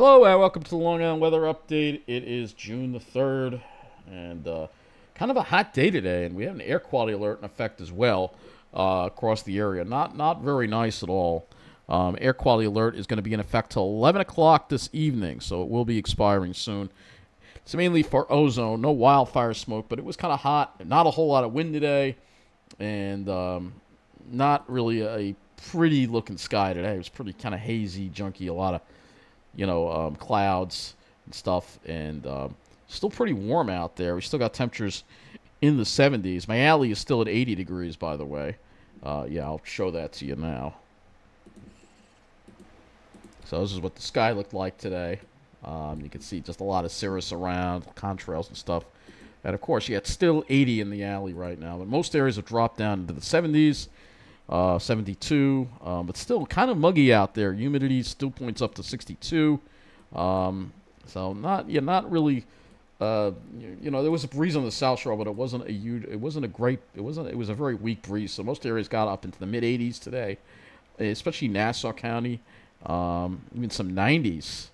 Hello and welcome to the Long Island Weather Update. It is June the 3rd and kind of a hot day today, and we have an air quality alert in effect as well across the area. Not very nice at all. Air quality alert is going to be in effect till 11 o'clock this evening, so it will be expiring soon. It's mainly for ozone, no wildfire smoke, but it was kind of hot. Not a whole lot of wind today, and not really a pretty looking sky today. It was pretty kind of hazy, junky, a lot of clouds and stuff, and still pretty warm out there. We still got temperatures in the 70s. My alley is still at 80 degrees, by the way. Yeah, I'll show that to you now. So this is what the sky looked like today. You can see just a lot of cirrus around, contrails and stuff. And of course, yeah, it's still 80 in the alley right now, but most areas have dropped down into the 70s. 72, but still kind of muggy out there. Humidity still points up to 62. So not really. There was a breeze on the South Shore, but it wasn't a huge. It wasn't a great. It was a very weak breeze. So most areas got up into the mid 80s today, especially Nassau County. Even some 90s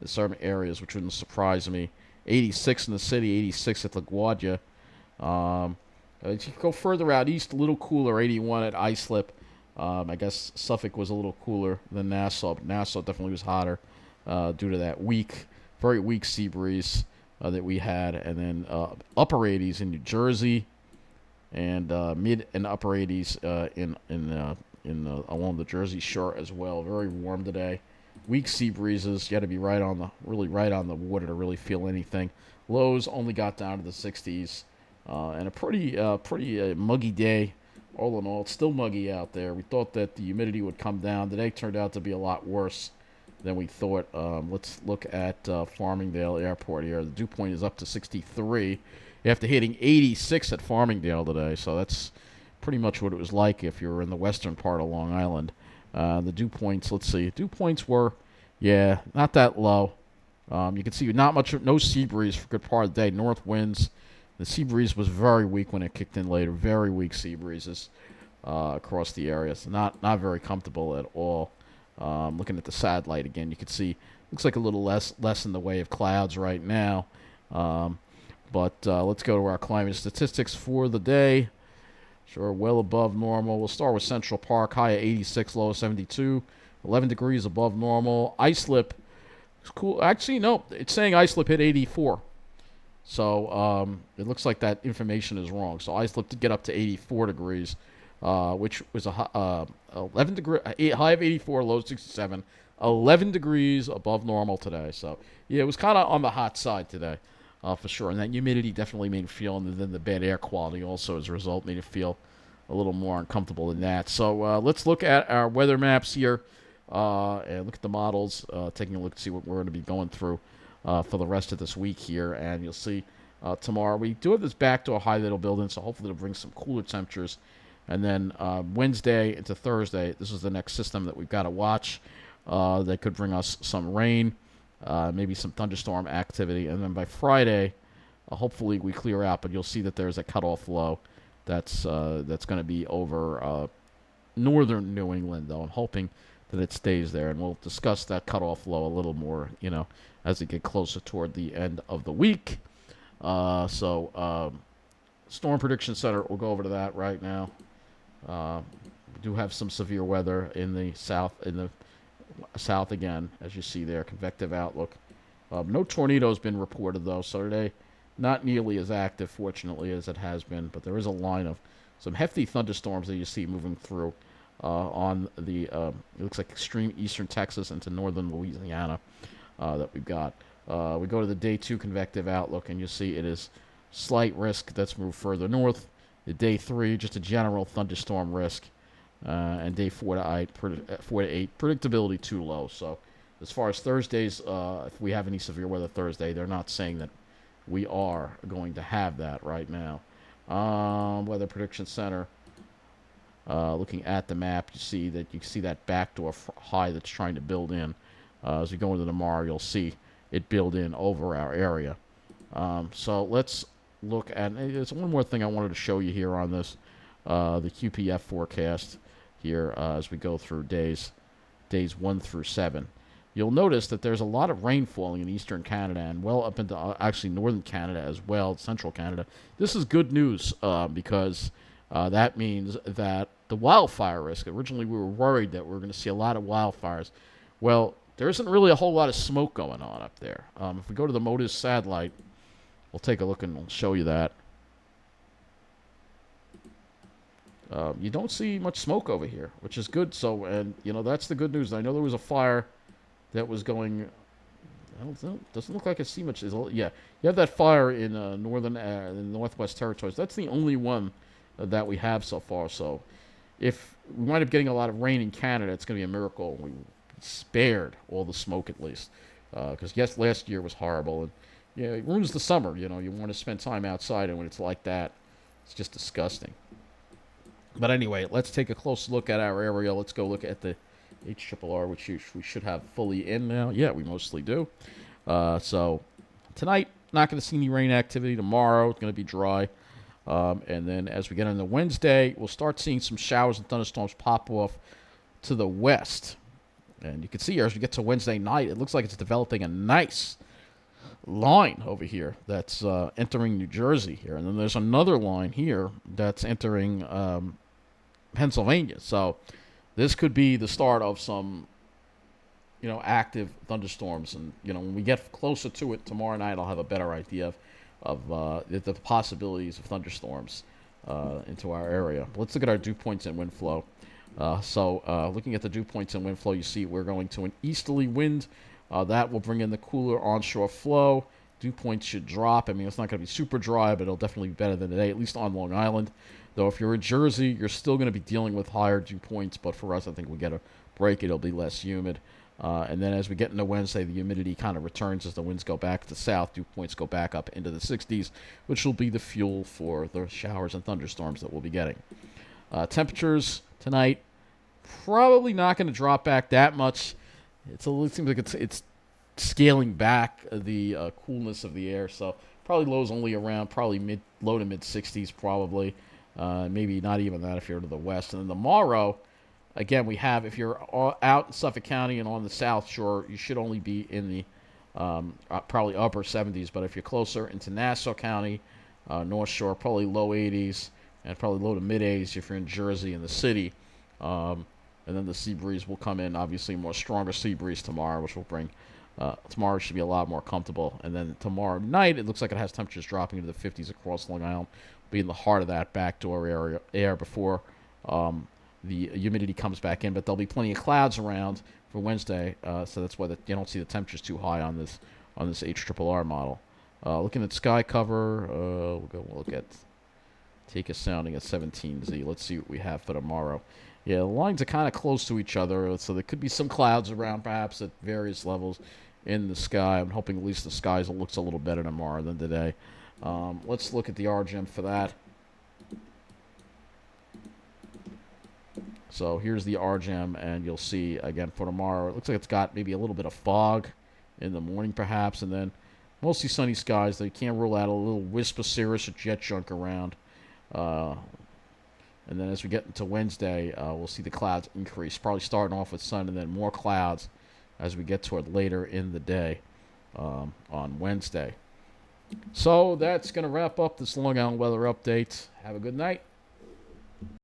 in certain areas, which wouldn't surprise me. 86 in the city, 86 at LaGuardia. If you go further out east, a little cooler, 81 at Islip. I guess Suffolk was a little cooler than Nassau, but Nassau definitely was hotter due to that very weak sea breeze that we had. And then upper 80s in New Jersey, and mid and upper 80s along the Jersey Shore as well. Very warm today. Weak sea breezes. You had to be right on the water to really feel anything. Lows only got down to the 60s. And a pretty muggy day. All in all, it's still muggy out there. We thought that the humidity would come down. Today turned out to be a lot worse than we thought. Let's look at Farmingdale Airport here. The dew point is up to 63 after hitting 86 at Farmingdale today. So that's pretty much what it was like if you were in the western part of Long Island. The dew points, let's see. Dew points were, not that low. You can see no sea breeze for a good part of the day. North winds. The sea breeze was very weak when it kicked in later. Very weak sea breezes across the area. So not very comfortable at all. Looking at the satellite again, you can see looks like a little less in the way of clouds right now. But let's go to our climate statistics for the day. Sure, well above normal. We'll start with Central Park, high at 86, low at 72. 11 degrees above normal. Islip is cool. Actually, no, it's saying Islip hit 84. So it looks like that information is wrong. So Islip did get up to 84 degrees, which was a 11 degree high of 84, low 67, 11 degrees above normal today. So yeah, it was kind of on the hot side today, for sure. And that humidity definitely made it feel, and then the bad air quality also as a result made it feel a little more uncomfortable than that. So let's look at our weather maps here and look at the models, taking a look to see what we're going to be going through. For the rest of this week here, and you'll see tomorrow we do have this backdoor high that'll build in, so hopefully it'll bring some cooler temperatures. And then Wednesday into Thursday, this is the next system that we've got to watch. That could bring us some rain, maybe some thunderstorm activity, and then by Friday, hopefully we clear out. But you'll see that there's a cutoff low that's going to be over northern New England, though. I'm hoping that it stays there, and we'll discuss that cutoff low a little more, as we get closer toward the end of the week. Storm Prediction Center, we'll go over to that right now. We do have some severe weather in the south again, as you see there, convective outlook. No tornadoes been reported, though, so today not nearly as active, fortunately, as it has been, but there is a line of some hefty thunderstorms that you see moving through on the, it looks like extreme eastern Texas into northern Louisiana. That we've got. We go to the day 2 convective outlook, and you see it is slight risk that's moved further north. The day 3, just a general thunderstorm risk, and day 4 to 8, predictability too low. So, as far as Thursdays, if we have any severe weather Thursday, they're not saying that we are going to have that right now. Weather Prediction Center. Looking at the map, you see that backdoor high that's trying to build in. As we go into tomorrow, you'll see it build in over our area. So let's look at, there's one more thing I wanted to show you here on this, the QPF forecast here as we go through days 1 through 7. you'll notice that there's a lot of rain falling in eastern Canada and well up into actually northern Canada as well, central Canada. This is good news because that means that the wildfire risk, originally we were worried that we were going to see a lot of wildfires. Well, there isn't really a whole lot of smoke going on up there. If we go to the MODIS satellite, we'll take a look and we'll show you that. You don't see much smoke over here, which is good. So, and that's the good news. I know there was a fire that was going. I don't know. Doesn't look like I see much. Yeah, you have that fire in in the Northwest Territories. That's the only one that we have so far. So, if we wind up getting a lot of rain in Canada, it's going to be a miracle. We spared all the smoke at least, because yes, last year was horrible, and it ruins the summer. You want to spend time outside, and when it's like that, it's just disgusting. But anyway, let's take a close look at our area. Let's go look at the HRRR, which we should have fully in now. Yeah, we mostly do. So tonight, not going to see any rain activity. Tomorrow, it's going to be dry. And then as we get into Wednesday, we'll start seeing some showers and thunderstorms pop off to the west. And you can see here as we get to Wednesday night, it looks like it's developing a nice line over here that's entering New Jersey here. And then there's another line here that's entering Pennsylvania. So this could be the start of some, active thunderstorms. And, when we get closer to it tomorrow night, I'll have a better idea of the possibilities of thunderstorms into our area. Let's look at our dew points and wind flow. Looking at the dew points and wind flow, you see we're going to an easterly wind. That will bring in the cooler onshore flow. Dew points should drop. I mean, it's not going to be super dry, but it'll definitely be better than today, at least on Long Island. Though if you're in Jersey, you're still going to be dealing with higher dew points, but for us, I think we get a break. It'll be less humid. And then as we get into Wednesday, the humidity kind of returns as the winds go back to south. Dew points go back up into the 60s, which will be the fuel for the showers and thunderstorms that we'll be getting. Temperatures tonight, probably not going to drop back that much. It seems like it's scaling back the coolness of the air, so probably lows only around probably low to mid 60s probably. Maybe not even that if you're to the west. And then tomorrow, again, we have, if you're out in Suffolk County and on the South Shore, you should only be in the probably upper 70s. But if you're closer into Nassau County, North Shore, probably low 80s and probably low to mid 80s if you're in Jersey and the city. And then the sea breeze will come in, obviously more stronger sea breeze tomorrow, which will bring tomorrow should be a lot more comfortable. And then tomorrow night, it looks like it has temperatures dropping into the 50s across Long Island. Be in the heart of that backdoor air before the humidity comes back in. But there'll be plenty of clouds around for Wednesday, so that's why you don't see the temperatures too high on this HRRR model. Looking at sky cover, we'll take a sounding at 17Z. Let's see what we have for tomorrow. Yeah, the lines are kind of close to each other, so there could be some clouds around perhaps at various levels in the sky. I'm hoping at least the skies looks a little better tomorrow than today. Let's look at the RGM for that. So here's the RGM, and you'll see, again, for tomorrow, it looks like it's got maybe a little bit of fog in the morning perhaps, and then mostly sunny skies. They can't rule out a little wisp of cirrus or jet junk around. And then as we get into Wednesday, we'll see the clouds increase, probably starting off with sun and then more clouds as we get toward later in the day on Wednesday. So that's going to wrap up this Long Island weather update. Have a good night.